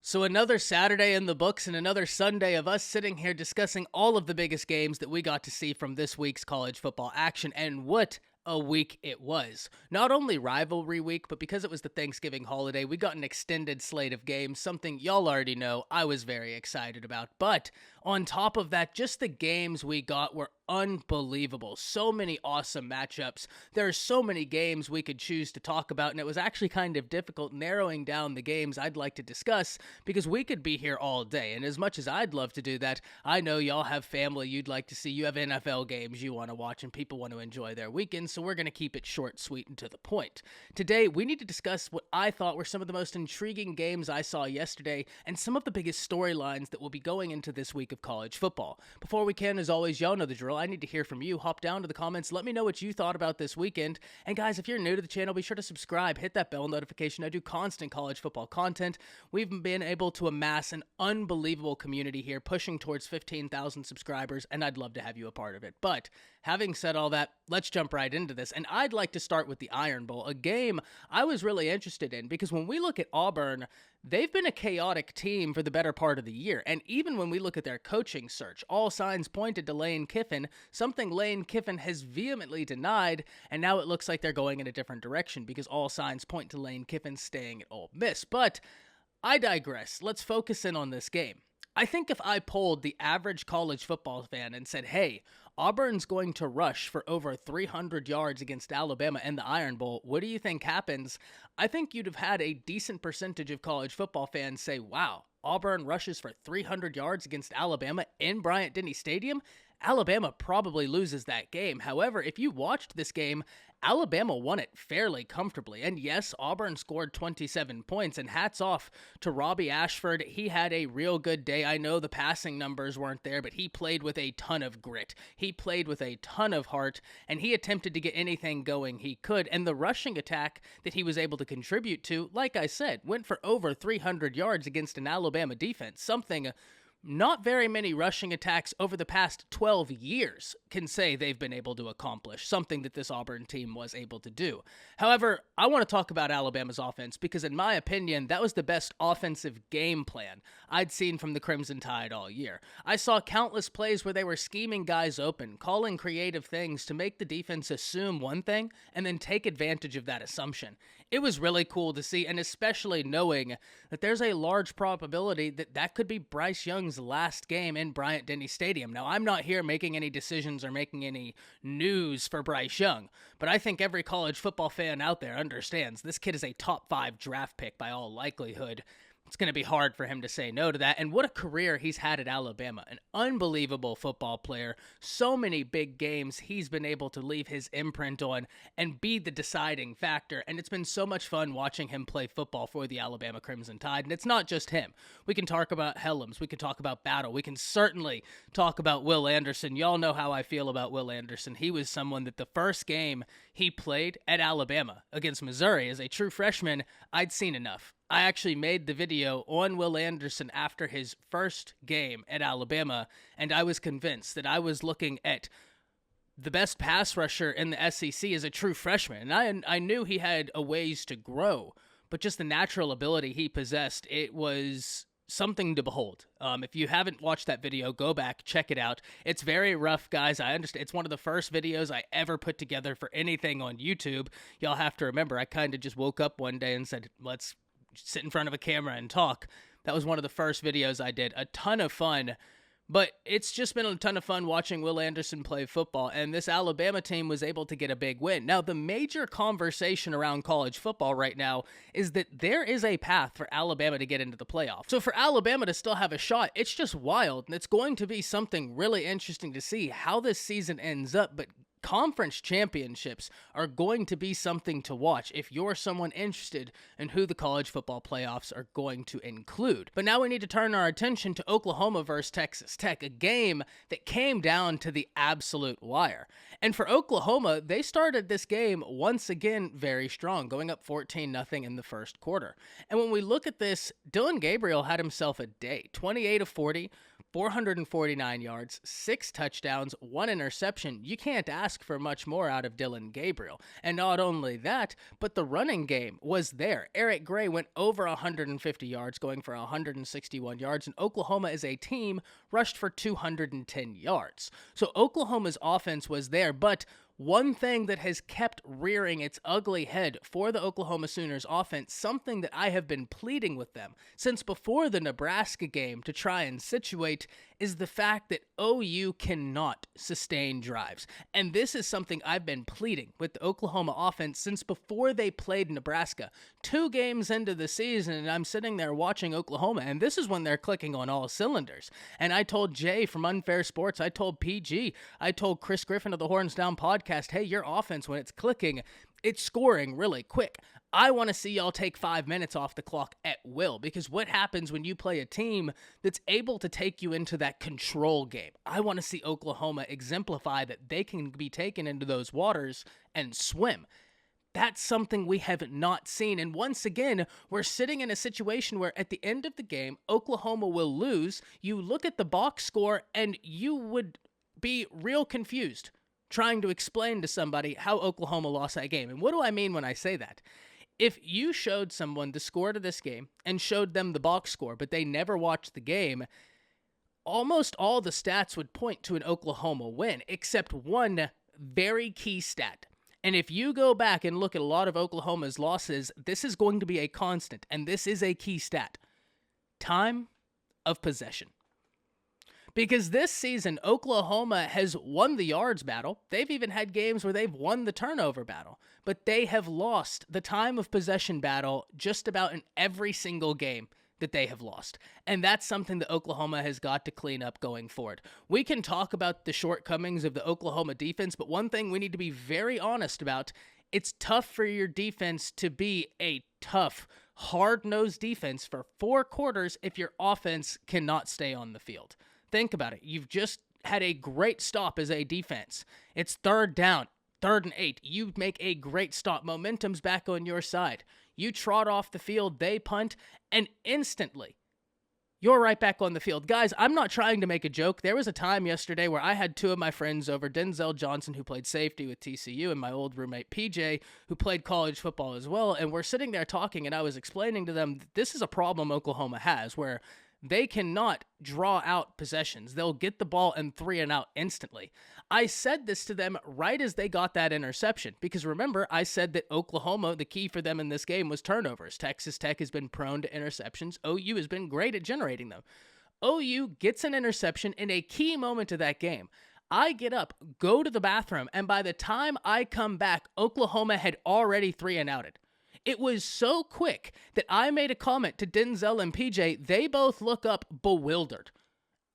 So another Saturday in the books and another Sunday of us sitting here discussing all of the biggest games that we got to see from this week's college football action, and what a week it was. Not only rivalry week, but because it was the Thanksgiving holiday, we got an extended slate of games, something y'all already know I was very excited about. But on top of that, just the games we got were unbelievable. So many awesome matchups. There are so many games we could choose to talk about, and it was actually kind of difficult narrowing down the games I'd like to discuss because we could be here all day. And as much as I'd love to do that, I know y'all have family you'd like to see. You have NFL games you want to watch, and people want to enjoy their weekends, so we're going to keep it short, sweet, and to the point. Today, we need to discuss what I thought were some of the most intriguing games I saw yesterday and some of the biggest storylines that will be going into this week of college football. Before we can, as always, y'all know the drill. I need to hear from you. Hop down to the comments. Let me know what you thought about this weekend. And guys, if you're new to the channel, be sure to subscribe. Hit that bell notification. I do constant college football content. We've been able to amass an unbelievable community here, pushing towards 15,000 subscribers, and I'd love to have you a part of it. But having said all that, let's jump right into this. And I'd like to start with the Iron Bowl, a game I was really interested in because when we look at Auburn, they've been a chaotic team for the better part of the year. And even when we look at their coaching search, all signs pointed to Lane Kiffin, something Lane Kiffin has vehemently denied, and now it looks like they're going in a different direction because all signs point to Lane Kiffin staying at Ole Miss. But I digress. Let's focus in on this game. I think if I polled the average college football fan and said, hey, Auburn's going to rush for over 300 yards against Alabama in the Iron Bowl, what do you think happens? I think you'd have had a decent percentage of college football fans say, wow, Auburn rushes for 300 yards against Alabama in Bryant-Denny Stadium? Alabama probably loses that game. However, if you watched this game, Alabama won it fairly comfortably. And yes, Auburn scored 27 points, and hats off to Robbie Ashford. He had a real good day. I know the passing numbers weren't there, but he played with a ton of grit. He played with a ton of heart, and he attempted to get anything going he could. And the rushing attack that he was able to contribute to, like I said, went for over 300 yards against an Alabama defense, something not very many rushing attacks over the past 12 years can say they've been able to accomplish, something that this Auburn team was able to do. However, I want to talk about Alabama's offense because, in my opinion, that was the best offensive game plan I'd seen from the Crimson Tide all year. I saw countless plays where they were scheming guys open, calling creative things to make the defense assume one thing and then take advantage of that assumption. It was really cool to see, and especially knowing that there's a large probability that that could be Bryce Young's last game in Bryant-Denny Stadium. Now, I'm not here making any decisions or making any news for Bryce Young, but I think every college football fan out there understands this kid is a top 5 draft pick by all likelihood. It's going to be hard for him to say no to that. And what a career he's had at Alabama. An unbelievable football player. So many big games he's been able to leave his imprint on and be the deciding factor. And it's been so much fun watching him play football for the Alabama Crimson Tide. And it's not just him. We can talk about Helms. We can talk about Battle. We can certainly talk about Will Anderson. Y'all know how I feel about Will Anderson. He was someone that the first game he played at Alabama against Missouri as a true freshman, I'd seen enough. I actually made the video on Will Anderson after his first game at Alabama, and I was convinced that I was looking at the best pass rusher in the SEC as a true freshman. And I knew he had a ways to grow, but just the natural ability he possessed, it was something to behold. If you haven't watched that video, go back, check it out. It's very rough, guys. I understand. It's one of the first videos I ever put together for anything on YouTube. Y'all have to remember, I kind of just woke up one day and said, let's sit in front of a camera and talk. That was one of the first videos I did. A ton of fun, but it's just been a ton of fun watching Will Anderson play football, and this Alabama team was able to get a big win. Now, the major conversation around college football right now is that there is a path for Alabama to get into the playoffs. So for Alabama to still have a shot, it's just wild, and it's going to be something really interesting to see how this season ends up, but conference championships are going to be something to watch if you're someone interested in who the college football playoffs are going to include. But now we need to turn our attention to Oklahoma versus Texas Tech, a game that came down to the absolute wire. And for Oklahoma, they started this game once again very strong, going up 14-0 in the first quarter. And when we look at this, Dillon Gabriel had himself a day, 28 of 40, 449 yards, 6 touchdowns, 1 interception. You can't ask for much more out of Dillon Gabriel. And not only that, but the running game was there. Eric Gray went over 150 yards, going for 161 yards, and Oklahoma as a team rushed for 210 yards. So Oklahoma's offense was there, but one thing that has kept rearing its ugly head for the Oklahoma Sooners offense, something that I have been pleading with them since before the Nebraska game to try and situate, is the fact that OU cannot sustain drives. And this is something I've been pleading with the Oklahoma offense since before they played Nebraska. 2 games into the season, and I'm sitting there watching Oklahoma, and this is when they're clicking on all cylinders. And I told Jay from Unfair Sports, I told PG, I told Chris Griffin of the Horns Down podcast, hey, your offense, when it's clicking, it's scoring really quick. I want to see y'all take 5 minutes off the clock at will, because what happens when you play a team that's able to take you into that control game? I want to see Oklahoma exemplify that they can be taken into those waters and swim. That's something we have not seen. And once again, we're sitting in a situation where at the end of the game, Oklahoma will lose. You look at the box score and you would be real confused trying to explain to somebody how Oklahoma lost that game. And what do I mean when I say that? If you showed someone the score to this game and showed them the box score, but they never watched the game, almost all the stats would point to an Oklahoma win, except one very key stat. And if you go back and look at a lot of Oklahoma's losses, this is going to be a constant, and this is a key stat. Time of possession. Because this season, Oklahoma has won the yards battle. They've even had games where they've won the turnover battle. But they have lost the time of possession battle just about in every single game that they have lost. And that's something that Oklahoma has got to clean up going forward. We can talk about the shortcomings of the Oklahoma defense, but one thing we need to be very honest about, it's tough for your defense to be a tough, hard-nosed defense for 4 quarters if your offense cannot stay on the field. Think about it. You've just had a great stop as a defense. It's 3rd down, 3rd and 8. You make a great stop. Momentum's back on your side. You trot off the field, they punt, and instantly, you're right back on the field. Guys, I'm not trying to make a joke. There was a time yesterday where I had 2 of my friends over, Denzel Johnson, who played safety with TCU, and my old roommate PJ, who played college football as well, and we're sitting there talking, and I was explaining to them that this is a problem Oklahoma has, where they cannot draw out possessions. They'll get the ball and 3 and out instantly. I said this to them right as they got that interception, because remember, I said that Oklahoma, the key for them in this game was turnovers. Texas Tech has been prone to interceptions. OU has been great at generating them. OU gets an interception in a key moment of that game. I get up, go to the bathroom, and by the time I come back, Oklahoma had already 3 and outed. It was so quick that I made a comment to Denzel and PJ. They both look up bewildered.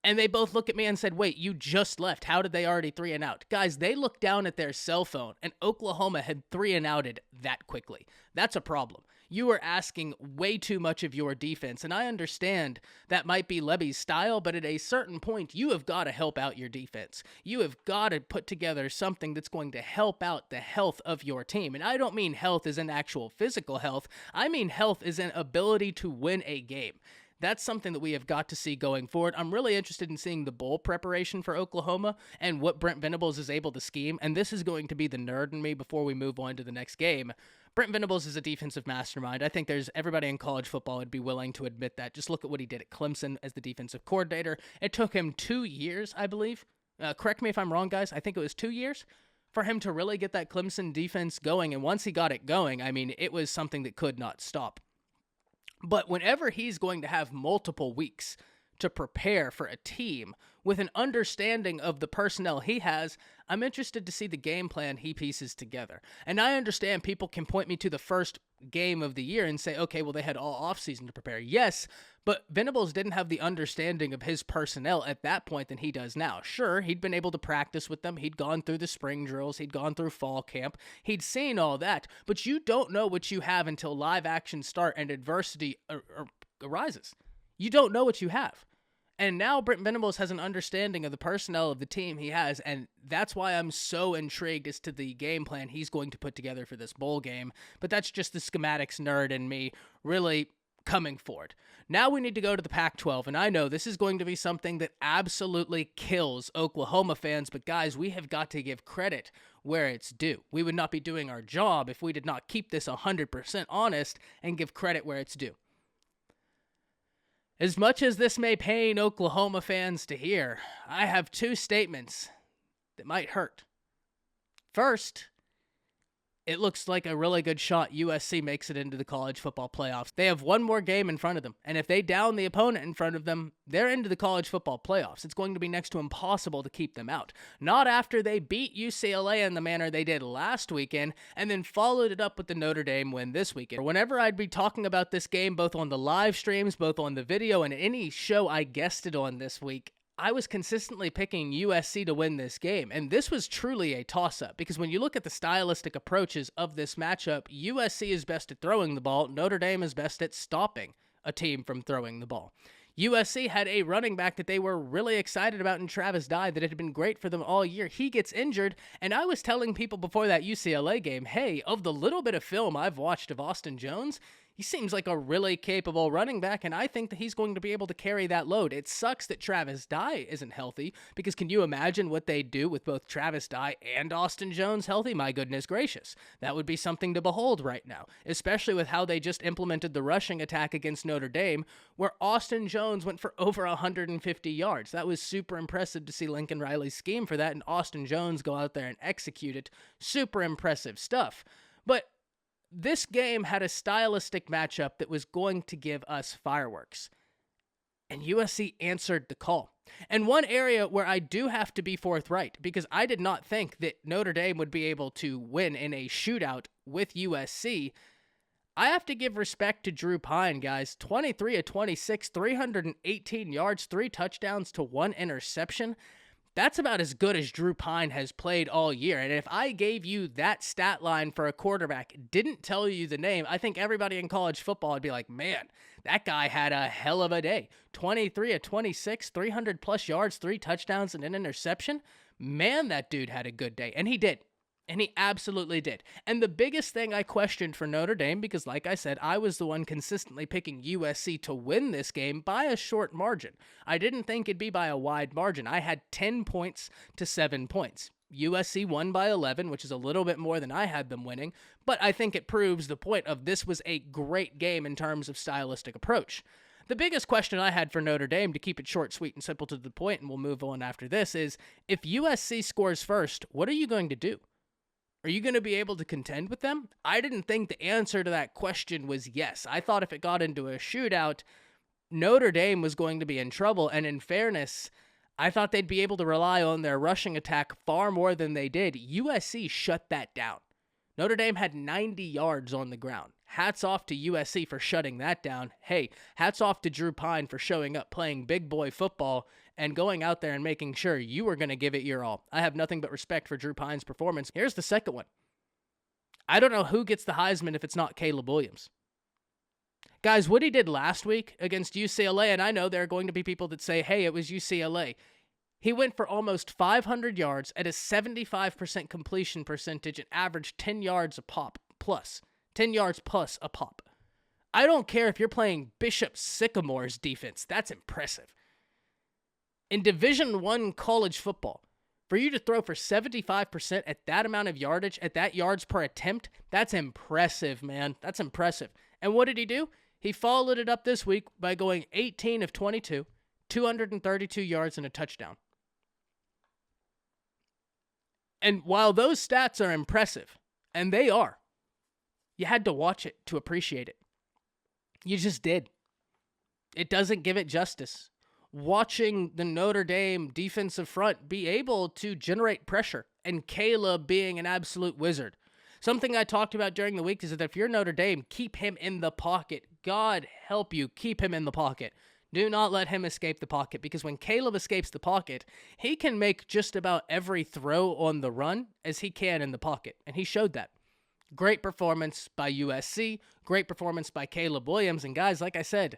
And they both look at me and said, wait, you just left. How did they already 3 and out? Guys, they looked down at their cell phone, and Oklahoma had 3 and outed that quickly. That's a problem. You are asking way too much of your defense, and I understand that might be Levy's style, but at a certain point, you have got to help out your defense. You have got to put together something that's going to help out the health of your team. And I don't mean health as in actual physical health. I mean health as in ability to win a game. That's something that we have got to see going forward. I'm really interested in seeing the bowl preparation for Oklahoma and what Brent Venables is able to scheme, and this is going to be the nerd in me before we move on to the next game. Brent Venables is a defensive mastermind. I think there's everybody in college football would be willing to admit that. Just look at what he did at Clemson as the defensive coordinator. It took him 2 years, I believe. Correct me if I'm wrong, guys. I think it was 2 years for him to really get that Clemson defense going, and once he got it going, I mean, it was something that could not stop. But whenever he's going to have multiple weeks to prepare for a team with an understanding of the personnel he has, I'm interested to see the game plan he pieces together. And I understand people can point me to the first game of the year and say, okay, well, they had all offseason to prepare. Yes, but Venables didn't have the understanding of his personnel at that point than he does now. Sure, he'd been able to practice with them. He'd gone through the spring drills. He'd gone through fall camp. He'd seen all that. But you don't know what you have until live actions start and adversity arises. You don't know what you have. And now Brent Venables has an understanding of the personnel of the team he has, and that's why I'm so intrigued as to the game plan he's going to put together for this bowl game. But that's just the schematics nerd in me really coming forward. Now we need to go to the Pac-12, and I know this is going to be something that absolutely kills Oklahoma fans, but guys, we have got to give credit where it's due. We would not be doing our job if we did not keep this 100% honest and give credit where it's due. As much as this may pain Oklahoma fans to hear, I have two statements that might hurt. First, it looks like a really good shot USC makes it into the college football playoffs. They have one more game in front of them, and if they down the opponent in front of them, they're into the college football playoffs. It's going to be next to impossible to keep them out. Not after they beat UCLA in the manner they did last weekend, and then followed it up with the Notre Dame win this weekend. Whenever I'd be talking about this game, both on the live streams, both on the video, and any show I guested on this week, I was consistently picking USC to win this game, and this was truly a toss-up, because when you look at the stylistic approaches of this matchup, USC is best at throwing the ball, Notre Dame is best at stopping a team from throwing the ball. USC had a running back that they were really excited about in Travis Dye that had been great for them all year. He gets injured, and I was telling people before that UCLA game, hey, of the little bit of film I've watched of Austin Jones, he seems like a really capable running back, and I think that he's going to be able to carry that load. It sucks that Travis Dye isn't healthy, because can you imagine what they'd do with both Travis Dye and Austin Jones healthy? My goodness gracious. That would be something to behold right now, especially with how they just implemented the rushing attack against Notre Dame, where Austin Jones went for over 150 yards. That was super impressive to see Lincoln Riley's scheme for that, and Austin Jones go out there and execute it. Super impressive stuff. But this game had a stylistic matchup that was going to give us fireworks, and USC answered the call. And one area where I do have to be forthright, because I did not think that Notre Dame would be able to win in a shootout with USC, I have to give respect to Drew Pine, guys. 23 of 26, 318 yards, 3 touchdowns to 1 interception. That's about as good as Drew Pine has played all year. And if I gave you that stat line for a quarterback, didn't tell you the name, I think everybody in college football would be like, man, that guy had a hell of a day. 23 of 26, 300 plus yards, 3 touchdowns, and an interception. Man, that dude had a good day. And he did. And he absolutely did. And the biggest thing I questioned for Notre Dame, because like I said, I was the one consistently picking USC to win this game by a short margin. I didn't think it'd be by a wide margin. I had 10 points to 7 points. USC won by 11, which is a little bit more than I had them winning, but I think it proves the point of this was a great game in terms of stylistic approach. The biggest question I had for Notre Dame, to keep it short, sweet, and simple to the point, and we'll move on after this, is if USC scores first, what are you going to do? Are you going to be able to contend with them? I didn't think the answer to that question was yes. I thought if it got into a shootout, Notre Dame was going to be in trouble. And in fairness, I thought they'd be able to rely on their rushing attack far more than they did. USC shut that down. Notre Dame had 90 yards on the ground. Hats off to USC for shutting that down. Hey, hats off to Drew Pine for showing up, playing big boy football, and going out there and making sure you were going to give it your all. I have nothing but respect for Drew Pine's performance. Here's the second one. I don't know who gets the Heisman if it's not Caleb Williams. Guys, what he did last week against UCLA, and I know there are going to be people that say, hey, it was UCLA. He went for almost 500 yards at a 75% completion percentage and averaged 10 yards a pop plus. 10 yards plus a pop. I don't care if you're playing Bishop Sycamore's defense. That's impressive. In Division I college football, for you to throw for 75% at that amount of yardage, at that yards per attempt, that's impressive, man. That's impressive. And what did he do? He followed it up this week by going 18 of 22, 232 yards and a touchdown. And while those stats are impressive, and they are, you had to watch it to appreciate it. You just did. It doesn't give it justice. Watching the Notre Dame defensive front be able to generate pressure, and Caleb being an absolute wizard. Something I talked about during the week is that if you're Notre Dame, keep him in the pocket. God help you, keep him in the pocket. Do not let him escape the pocket, because when Caleb escapes the pocket, he can make just about every throw on the run as he can in the pocket, and he showed that. Great performance by USC, great performance by Caleb Williams, and guys, like I said,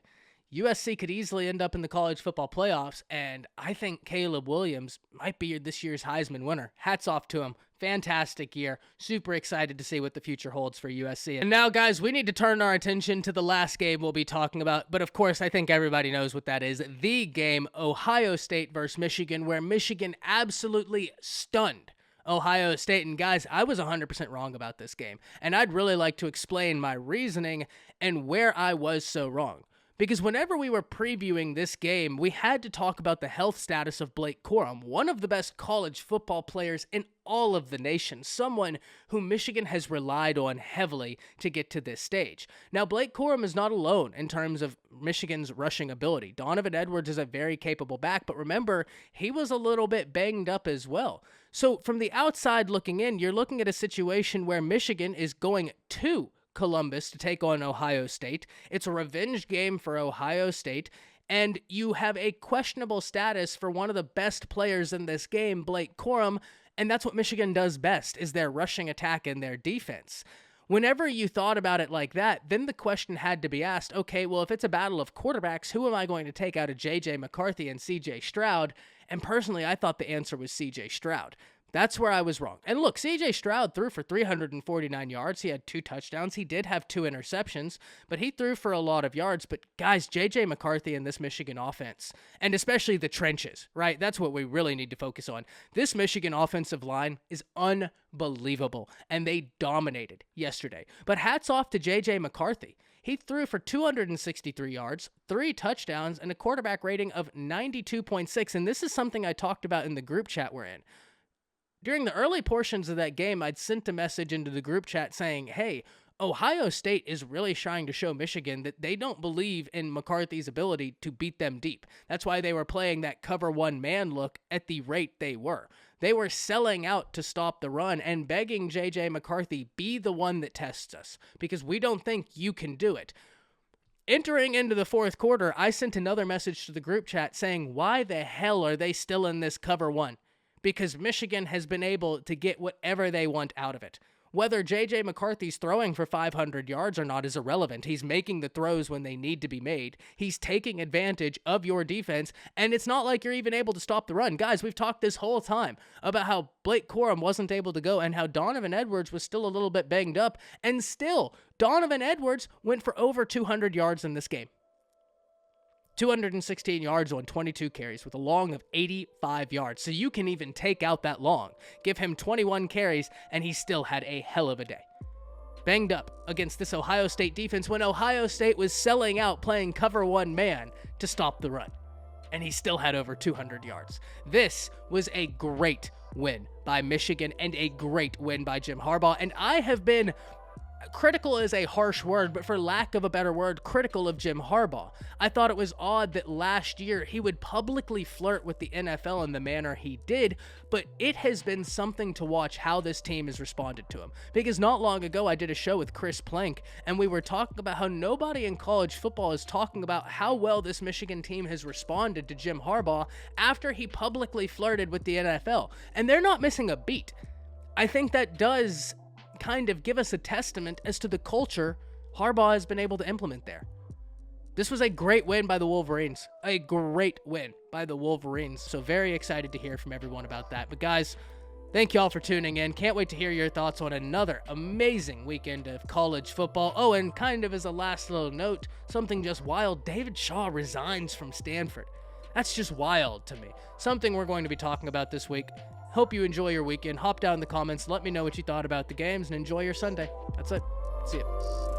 USC could easily end up in the college football playoffs, and I think Caleb Williams might be this year's Heisman winner. Hats off to him. Fantastic year. Super excited to see what the future holds for USC. And now, guys, we need to turn our attention to the last game we'll be talking about. But, of course, I think everybody knows what that is. The game, Ohio State versus Michigan, where Michigan absolutely stunned Ohio State. And, guys, I was 100% wrong about this game. And I'd really like to explain my reasoning and where I was so wrong. Because whenever we were previewing this game, we had to talk about the health status of Blake Corum, one of the best college football players in all of the nation, someone who Michigan has relied on heavily to get to this stage. Now, Blake Corum is not alone in terms of Michigan's rushing ability. Donovan Edwards is a very capable back, but remember, he was a little bit banged up as well. So from the outside looking in, you're looking at a situation where Michigan is going to Columbus to take on Ohio State. It's a revenge game for Ohio State, and you have a questionable status for one of the best players in this game, Blake Corum, and that's what Michigan does best, is their rushing attack and their defense. Whenever you thought about it like that, then the question had to be asked, okay, well, if it's a battle of quarterbacks, who am I going to take out of J.J. McCarthy and C.J. Stroud? And personally, I thought the answer was C.J. Stroud. That's where I was wrong. And look, C.J. Stroud threw for 349 yards. He had 2 touchdowns. He did have 2 interceptions, but he threw for a lot of yards. But guys, J.J. McCarthy and this Michigan offense, and especially the trenches, right? That's what we really need to focus on. This Michigan offensive line is unbelievable, and they dominated yesterday. But hats off to J.J. McCarthy. He threw for 263 yards, 3 touchdowns, and a quarterback rating of 92.6. And this is something I talked about in the group chat we're in. During the early portions of that game, I'd sent a message into the group chat saying, hey, Ohio State is really trying to show Michigan that they don't believe in McCarthy's ability to beat them deep. That's why they were playing that cover one man look at the rate they were. They were selling out to stop the run and begging J.J. McCarthy, be the one that tests us, because we don't think you can do it. Entering into the fourth quarter, I sent another message to the group chat saying, why the hell are they still in this cover one? Because Michigan has been able to get whatever they want out of it. Whether J.J. McCarthy's throwing for 500 yards or not is irrelevant. He's making the throws when they need to be made. He's taking advantage of your defense, and it's not like you're even able to stop the run. Guys, we've talked this whole time about how Blake Corum wasn't able to go and how Donovan Edwards was still a little bit banged up, and still, Donovan Edwards went for over 200 yards in this game. 216 yards on 22 carries with a long of 85 yards. So you can even take out that long. Give him 21 carries, and he still had a hell of a day. Banged up against this Ohio State defense when Ohio State was selling out playing cover one man to stop the run. And he still had over 200 yards. This was a great win by Michigan and a great win by Jim Harbaugh. And I have been critical is a harsh word, but for lack of a better word, critical of Jim Harbaugh. I thought it was odd that last year he would publicly flirt with the NFL in the manner he did, but it has been something to watch how this team has responded to him. Because not long ago, I did a show with Chris Plank, and we were talking about how nobody in college football is talking about how well this Michigan team has responded to Jim Harbaugh after he publicly flirted with the NFL. And they're not missing a beat. I think that does kind of give us a testament as to the culture Harbaugh has been able to implement there. This was a great win by the Wolverines. A great win by the Wolverines. So very excited to hear from everyone about that. But guys, thank y'all for tuning in. Can't wait to hear your thoughts on another amazing weekend of college football. Oh, and kind of as a last little note, something just wild. David Shaw resigns from Stanford. That's just wild to me. Something we're going to be talking about this week. Hope you enjoy your weekend. Hop down in the comments. Let me know what you thought about the games and enjoy your Sunday. That's it. See ya.